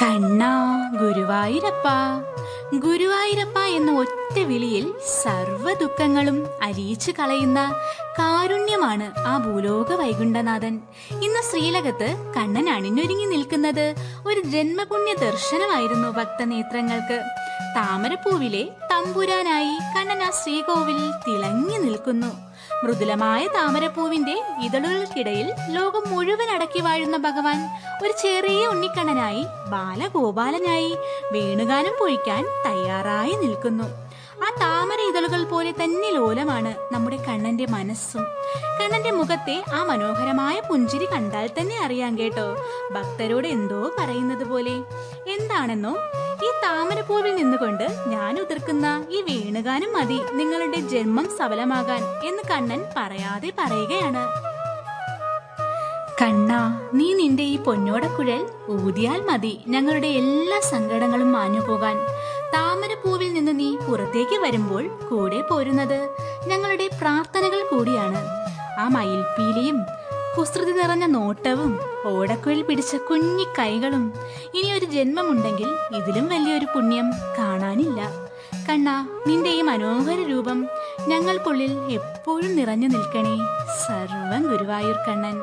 കണ്ണാ ഗുരുവായൂരപ്പ, ഗുരുവായൂരപ്പ എന്ന ഒറ്റ വിളിയിൽ സർവ്വ ദുഃഖങ്ങളും അലിയിച്ചു കളയുന്ന കാരുണ്യമാണ് ആ ഭൂലോക വൈകുണ്ഠനാഥൻ. ഇന്ന് ശ്രീലകത്ത് കണ്ണൻ അണിഞ്ഞൊരുങ്ങി നിൽക്കുന്നത് ഒരു ജന്മപുണ്യ ദർശനമായിരുന്നു ഭക്തനേത്രങ്ങൾക്ക്. താമരപ്പൂവിലെ തമ്പുരാനായി കണ്ണൻ ആ ശ്രീകോവിലിൽ തിളങ്ങി നിൽക്കുന്നു. മൃദുലമായ താമരപ്പൂവിന്റെ ഇതളുകൾക്കിടയിൽ ലോകം മുഴുവൻ അടക്കി വാഴുന്ന ഭഗവാൻ ഒരു ചെറിയ ഉണ്ണിക്കണ്ണനായി ബാലഗോപാലനായി വേണുഗാനം പൊഴിക്കാൻ തയ്യാറായി നിൽക്കുന്നു. ആ താമര ഇതളുകൾ പോലെ തന്നെ ലോലമാണ് നമ്മുടെ കണ്ണന്റെ മനസ്സും. കണ്ണന്റെ മുഖത്തെ ആ മനോഹരമായ പുഞ്ചിരി കണ്ടാൽ തന്നെ അറിയാം കേട്ടോ, ഭക്തരോട് എന്തോ പറയുന്നത് പോലെ. എന്താണെന്നോ, ഈ താമരപ്പൂവിൽ നിന്നുകൊണ്ട് ഞാൻ ഉതിർക്കുന്ന ഈ വേണുഗാനം മതി നിങ്ങളുടെ ജന്മം സഫലമാകാൻ എന്ന് കണ്ണൻ പറയാതെ പറയുകയാണ്. കണ്ണാ, നീ നിന്റെ ഈ പൊന്നോടക്കുഴൽ ഊതിയാൽ മതി ഞങ്ങളുടെ എല്ലാ സങ്കടങ്ങളും മാഞ്ഞു പോകാൻ. താമരപ്പൂവിൽ നിന്ന് നീ പുറത്തേക്ക് വരുമ്പോൾ കൂടെ പോരുന്നത് ഞങ്ങളുടെ പ്രാർത്ഥനകൾ കൂടിയാണ്. ആ മയിൽപ്പീലിയും കുസൃതി നിറഞ്ഞ നോട്ടവും ഓടക്കുഴൽ പിടിച്ച കുഞ്ഞി കൈകളും, ഇനി ഒരു ജന്മമുണ്ടെങ്കിൽ ഇതിലും വലിയൊരു പുണ്യം കാണാനില്ല. കണ്ണാ, നിന്റെ ഈ മനോഹര രൂപം ഞങ്ങൾക്കുള്ളിൽ എപ്പോഴും നിറഞ്ഞു നിൽക്കണേ. സർവം ഗുരുവായൂർ കണ്ണൻ.